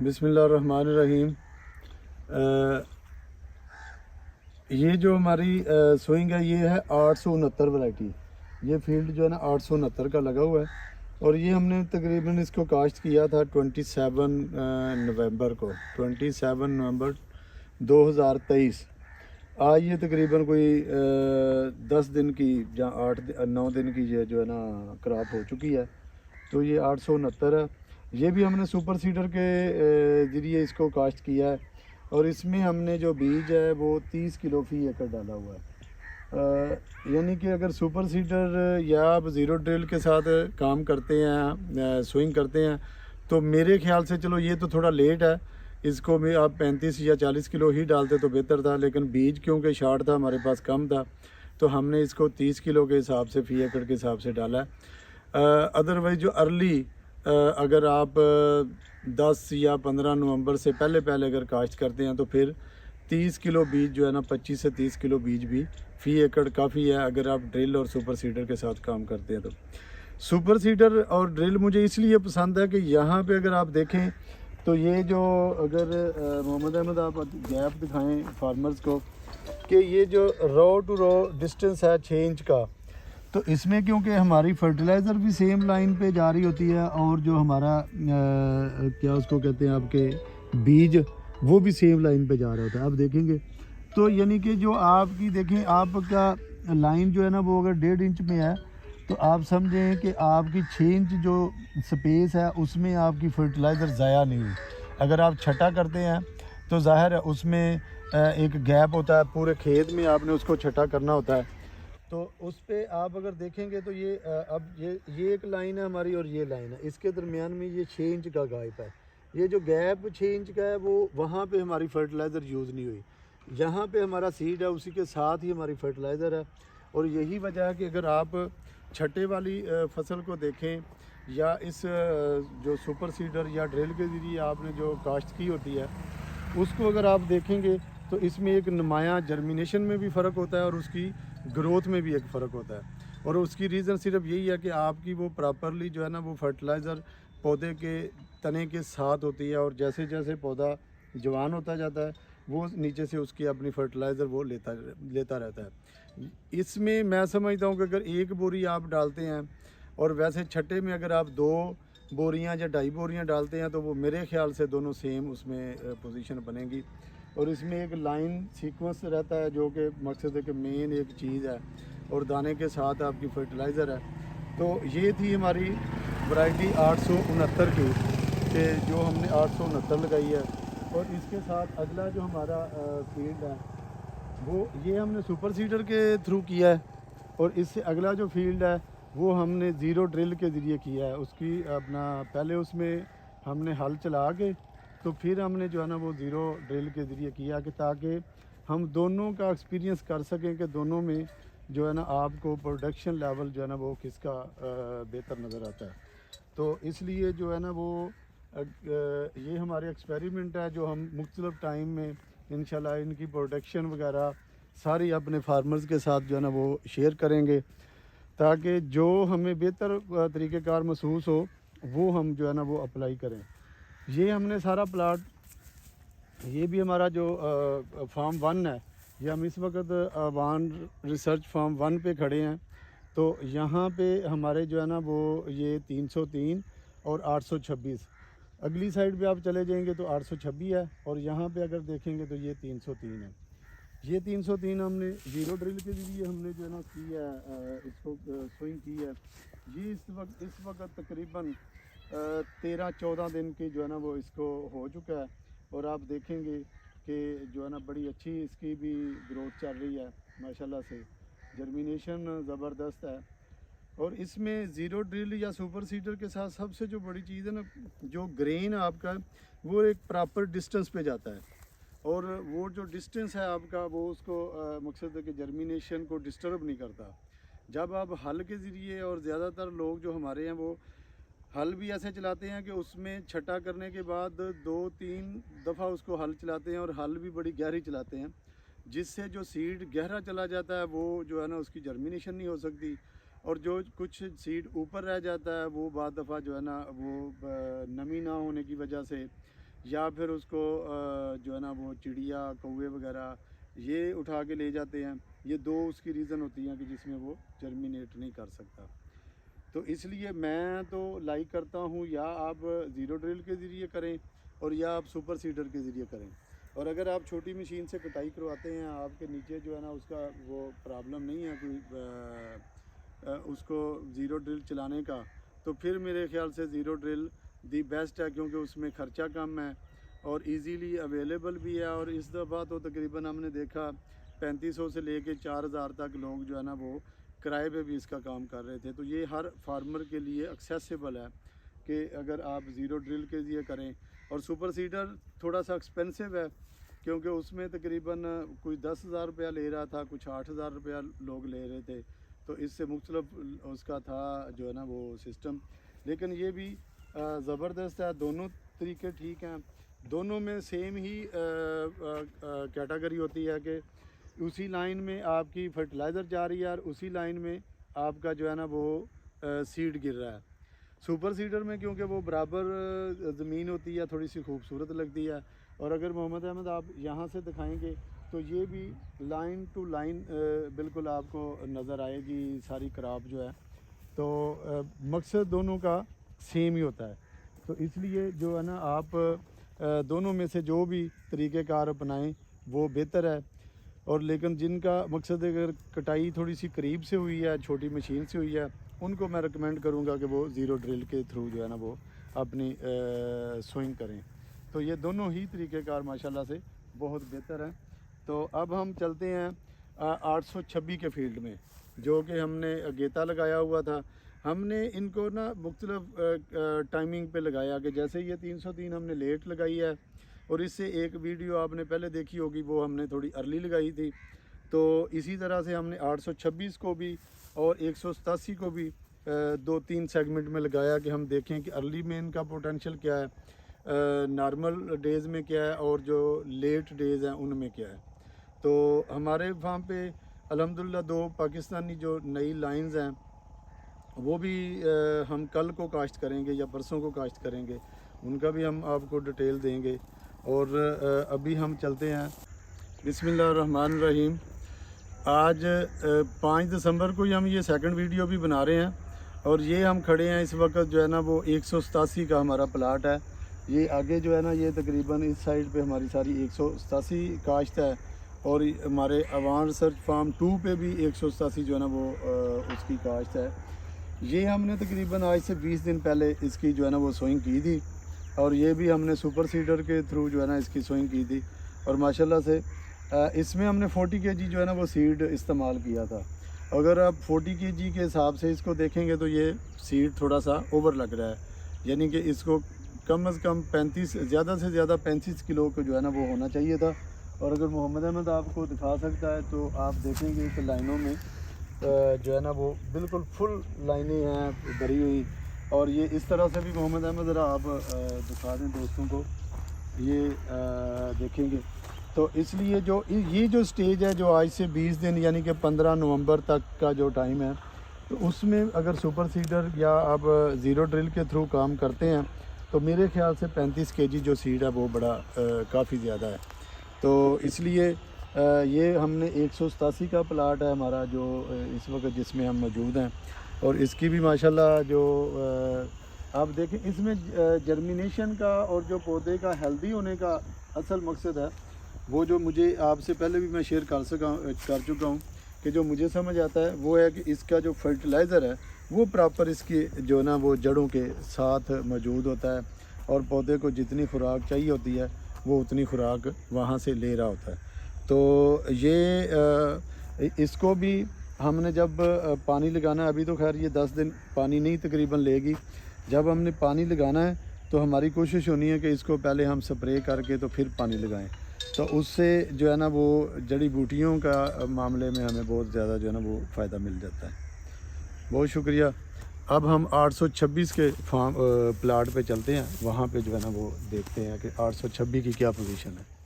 बिस्मिल्लाहिर्रहमानिर्रहीम। ये जो हमारी सोइंग है, ये है 869 वैरायटी। ये फील्ड जो है ना 869 का लगा हुआ है, और ये हमने तकरीबन इसको काश्त किया था 27 नवंबर को, 27 नवंबर 2023। आज ये तकरीबन कोई 10 दिन की या 8-9 दिन की ये जो है ना क्रॉप हो चुकी है। तो ये 869 है। ये भी हमने सुपर सीडर के ज़रिए इसको काश्त किया है, और इसमें हमने जो बीज है वो 30 किलो फी एकड़ डाला हुआ है। यानी कि अगर सुपर सीडर या आप ज़ीरो ड्रिल के साथ काम करते हैं, स्विंग करते हैं, तो मेरे ख्याल से चलो ये तो थोड़ा लेट है, इसको भी आप 35 या 40 किलो ही डालते तो बेहतर था। लेकिन बीज क्योंकि शार्ट था, हमारे पास कम था, तो हमने इसको 30 किलो के हिसाब से फी एकड़ के हिसाब से डाला है। अदरवाइज़ जो अर्ली अगर आप 10 या 15 नवंबर से पहले पहले अगर काश्त करते हैं, तो फिर 30 किलो बीज जो है ना, 25 से 30 किलो बीज भी फ़ी एकड़ काफ़ी है अगर आप ड्रिल और सुपर सीडर के साथ काम करते हैं। तो सुपर सीडर और ड्रिल मुझे इसलिए पसंद है कि यहाँ पे अगर आप देखें तो ये जो अगर मोहम्मद अहमद आप गैप दिखाएं फार्मर्स को कि ये जो रो टू रो डिस्टेंस है 6 इंच का, तो इसमें क्योंकि हमारी फर्टिलाइज़र भी सेम लाइन पे जा रही होती है, और जो हमारा क्या उसको कहते हैं आपके बीज, वो भी सेम लाइन पे जा रहा होता है। आप देखेंगे तो यानी कि जो आपकी देखें आपका लाइन जो है ना वो अगर 1.5 इंच में है, तो आप समझें कि आपकी 6 इंच जो स्पेस है उसमें आपकी फर्टिलाइज़र ज़ाया नहीं हुई। अगर आप छटा करते हैं तो ज़ाहिर है उसमें एक गैप होता है, पूरे खेत में आपने उसको छटा करना होता है। तो उस पे आप अगर देखेंगे तो ये अब ये एक लाइन है हमारी, और ये लाइन है, इसके दरमियान में ये 6 इंच का गैप है। ये जो गैप 6 इंच का है वो वहाँ पे हमारी फर्टिलाइज़र यूज़ नहीं हुई, यहाँ पे हमारा सीड है, उसी के साथ ही हमारी फर्टिलाइज़र है। और यही वजह है कि अगर आप छठे वाली फसल को देखें, या इस जो सुपर सीडर या ड्रिल के ज़रिए आपने जो काश्त की होती है, उसको अगर आप देखेंगे तो इसमें एक नुमायाँ जर्मिनेशन में भी फ़र्क होता है, और उसकी ग्रोथ में भी एक फ़र्क होता है। और उसकी रीज़न सिर्फ यही है कि आपकी वो प्रॉपरली जो है ना वो फर्टिलाइज़र पौधे के तने के साथ होती है, और जैसे जैसे पौधा जवान होता जाता है वो नीचे से उसकी अपनी फर्टिलाइज़र वो लेता रहता है। इसमें मैं समझता हूँ कि अगर एक बोरी आप डालते हैं, और वैसे छठे में अगर आप 2 बोरियाँ या 2.5 बोरियाँ डालते हैं, तो वो मेरे ख्याल से दोनों सेम उसमें पोजीशन बनेगी। और इसमें एक लाइन सीक्वेंस रहता है जो कि मकसद है कि मेन एक चीज़ है, और दाने के साथ आपकी फर्टिलाइज़र है। तो ये थी हमारी वैरायटी 869 की, कि जो हमने 869 लगाई है। और इसके साथ अगला जो हमारा फील्ड है वो ये हमने सुपर सीडर के थ्रू किया है, और इससे अगला जो फील्ड है वो हमने ज़ीरो ड्रिल के ज़रिए किया है। उसकी अपना पहले उसमें हमने हल चला के, तो फिर हमने जो है ना वो ज़ीरो ड्रिल के ज़रिए किया, कि ताकि हम दोनों का एक्सपीरियंस कर सकें कि दोनों में जो है ना आपको प्रोडक्शन लेवल जो है ना वो किसका बेहतर नज़र आता है। तो इसलिए जो है ना वो ये हमारे एक्सपेरिमेंट है जो हम मुख्तलिफ टाइम में इंशाल्लाह इनकी प्रोडक्शन वगैरह सारी अपने फार्मर्स के साथ जो है ना वो शेयर करेंगे, ताकि जो हमें बेहतर तरीक़ेकार महसूस हो वो हम जो है ना वो अप्लाई करें। ये हमने सारा प्लाट, ये भी हमारा जो फार्म 1 है, ये हम इस वक्त आवान रिसर्च फार्म 1 पे खड़े हैं। तो यहाँ पे हमारे जो है ना वो ये 303 और 826, अगली साइड पे आप चले जाएंगे तो 826 है, और यहाँ पे अगर देखेंगे तो ये 303 है। ये 303 हमने ज़ीरो ड्रिल के ज़रिए हमने जो है ना की है, इसको स्विंग की है। ये इस वक्त तकरीबन 13-14 दिन की जो है ना वो इसको हो चुका है, और आप देखेंगे कि जो है ना बड़ी अच्छी इसकी भी ग्रोथ चल रही है माशाल्लाह से, जर्मिनेशन ज़बरदस्त है। और इसमें ज़ीरो ड्रिल या सुपर सीडर के साथ सबसे जो बड़ी चीज़ है ना, जो ग्रेन आपका वो एक प्रॉपर डिस्टेंस पे जाता है, और वो जो डिस्टेंस है आपका वो उसको मकसद है कि जर्मिनेशन को डिस्टर्ब नहीं करता। जब आप हल के ज़रिए, और ज़्यादातर लोग जो हमारे हैं वो हल भी ऐसे चलाते हैं कि उसमें छटा करने के बाद 2-3 दफ़ा उसको हल चलाते हैं, और हल भी बड़ी गहरी चलाते हैं, जिससे जो सीड गहरा चला जाता है वो जो है ना उसकी जर्मिनेशन नहीं हो सकती, और जो कुछ सीड ऊपर रह जाता है वो बाद दफ़ा जो है ना वो नमी ना होने की वजह से یا پھر اس کو جو ہے نا وہ چڑیا کوے وغیرہ یہ اٹھا کے لے جاتے ہیں. یہ دو اس کی ریزن ہوتی ہیں کہ جس میں وہ جرمینیٹ نہیں کر سکتا. تو اس لیے میں تو لائک کرتا ہوں یا آپ زیرو ڈرل کے ذریعے کریں اور یا آپ سپر سیڈر کے ذریعے کریں. اور اگر آپ چھوٹی مشین سے کٹائی کرواتے ہیں, آپ کے نیچے جو ہے نا اس کا وہ پرابلم نہیں ہے کوئی اس کو زیرو ڈرل چلانے کا, تو پھر میرے خیال سے زیرو ڈرل دی بیسٹ ہے, کیونکہ اس میں خرچہ کم ہے اور ایزیلی اویلیبل بھی ہے. اور اس دفعہ تو تقریباً ہم نے دیکھا 3500 سے لے کے 4000 تک لوگ جو ہے نا وہ کرائے پہ بھی اس کا کام کر رہے تھے. تو یہ ہر فارمر کے لیے ایکسیسیبل ہے کہ اگر آپ زیرو ڈرل کے ذریعے کریں. اور سپر سیڈر تھوڑا سا ایکسپینسو ہے, کیونکہ اس میں تقریباً کوئی 10,000 روپیہ لے رہا تھا, کچھ 8,000 روپیہ لوگ لے رہے تھے. تو اس سے مختلف اس کا تھا جو ہے نا وہ سسٹم. لیکن یہ بھی زبردست ہے, دونوں طریقے ٹھیک ہیں. دونوں میں سیم ہی کیٹیگری ہوتی ہے کہ اسی لائن میں آپ کی فرٹیلائزر جا رہی ہے اور اسی لائن میں آپ کا جو ہے نا وہ سیڈ گر رہا ہے. سپر سیڈر میں کیونکہ وہ برابر زمین ہوتی ہے, تھوڑی سی خوبصورت لگتی ہے. اور اگر محمد احمد آپ یہاں سے دکھائیں گے تو یہ بھی لائن ٹو لائن بالکل آپ کو نظر آئے گی ساری کراپ جو ہے. تو مقصد دونوں کا سیم ہی ہوتا ہے. تو اس لیے جو ہے نا آپ دونوں میں سے جو بھی طریقہ کار اپنائیں وہ بہتر ہے. اور لیکن جن کا مقصد اگر کٹائی تھوڑی سی قریب سے ہوئی ہے, چھوٹی مشین سے ہوئی ہے, ان کو میں ریکمینڈ کروں گا کہ وہ زیرو ڈرل کے تھرو جو ہے نا وہ اپنی سوئنگ کریں. تو یہ دونوں ہی طریقہ کار ماشاءاللہ سے بہت بہتر ہیں. تو اب ہم چلتے ہیں 826 کے فیلڈ میں, جو کہ ہم نے اگیتا لگایا ہوا تھا. ہم نے ان کو نا مختلف ٹائمنگ پہ لگایا کہ جیسے یہ 303 ہم نے لیٹ لگائی ہے, اور اس سے ایک ویڈیو آپ نے پہلے دیکھی ہوگی وہ ہم نے تھوڑی ارلی لگائی تھی. تو اسی طرح سے ہم نے 826 کو بھی اور 187 کو بھی 2-3 سیگمنٹ میں لگایا کہ ہم دیکھیں کہ ارلی میں ان کا پوٹینشیل کیا ہے, نارمل ڈیز میں کیا ہے, اور جو لیٹ ڈیز ہیں ان میں کیا ہے. تو ہمارے فارم پہ الحمدللہ 2 پاکستانی جو نئی لائنز ہیں وہ بھی ہم کل کو کاشت کریں گے یا پرسوں کو کاشت کریں گے, ان کا بھی ہم آپ کو ڈیٹیل دیں گے. اور ابھی ہم چلتے ہیں. بسم اللہ الرحمن الرحیم. آج 5 دسمبر کو ہی ہم یہ سیکنڈ ویڈیو بھی بنا رہے ہیں, اور یہ ہم کھڑے ہیں اس وقت جو ہے نا وہ 187 کا ہمارا پلاٹ ہے. یہ آگے جو ہے نا یہ تقریباً اس سائڈ پہ ہماری ساری 187 کاشت ہے, اور ہمارے اوان ریسرچ فارم 2 پہ بھی 187 جو ہے نا وہ اس کی کاشت ہے. یہ ہم نے تقریباً آج سے 20 دن پہلے اس کی جو ہے نا وہ سوئنگ کی تھی, اور یہ بھی ہم نے سپر سیڈر کے تھرو جو ہے نا اس کی سوئنگ کی تھی. اور ماشاءاللہ سے اس میں ہم نے 40 kg جو ہے نا وہ سیڈ استعمال کیا تھا. اگر آپ 40 kg کے حساب سے اس کو دیکھیں گے تو یہ سیڈ تھوڑا سا اوور لگ رہا ہے, یعنی کہ اس کو کم از کم 35 زیادہ سے زیادہ 35 کلو کا جو ہے نا وہ ہونا چاہیے تھا. اور اگر محمد احمد آپ کو دکھا سکتا ہے تو آپ دیکھیں گے کہ لائنوں میں جو ہے نا وہ بالکل فل لائنیں ہیں بھری ہوئی. اور یہ اس طرح سے بھی محمد احمد ذرا آپ دکھا دیں دوستوں کو, یہ دیکھیں گے. تو اس لیے جو یہ جو سٹیج ہے جو آج سے 20 دن یعنی کہ 15 نومبر تک کا جو ٹائم ہے, تو اس میں اگر سپر سیڈر یا آپ زیرو ڈرل کے تھرو کام کرتے ہیں تو میرے خیال سے 35 kg جو سیڈ ہے وہ بڑا کافی زیادہ ہے. تو اس لیے یہ ہم نے 187 کا پلاٹ ہے ہمارا جو اس وقت جس میں ہم موجود ہیں. اور اس کی بھی ماشاءاللہ جو آپ دیکھیں اس میں جرمینیشن کا اور جو پودے کا ہیلدی ہونے کا اصل مقصد ہے وہ جو مجھے آپ سے پہلے بھی میں شیئر کر چکا ہوں کہ جو مجھے سمجھ آتا ہے وہ ہے کہ اس کا جو فرٹیلائزر ہے وہ پراپر اس کی جو نا وہ جڑوں کے ساتھ موجود ہوتا ہے, اور پودے کو جتنی خوراک چاہیے ہوتی ہے وہ اتنی خوراک وہاں سے لے رہا ہوتا ہے. تو یہ اس کو بھی ہم نے جب پانی لگانا ہے, ابھی تو خیر یہ 10 دن پانی نہیں تقریباً لے گی, جب ہم نے پانی لگانا ہے تو ہماری کوشش ہونی ہے کہ اس کو پہلے ہم سپرے کر کے تو پھر پانی لگائیں. تو اس سے جو ہے نا وہ جڑی بوٹیوں کا معاملے میں ہمیں بہت زیادہ جو ہے نا وہ فائدہ مل جاتا ہے. بہت شکریہ. اب ہم 826 کے پلاٹ پہ چلتے ہیں, وہاں پہ جو ہے نا وہ دیکھتے ہیں کہ 826 کی کیا پوزیشن ہے.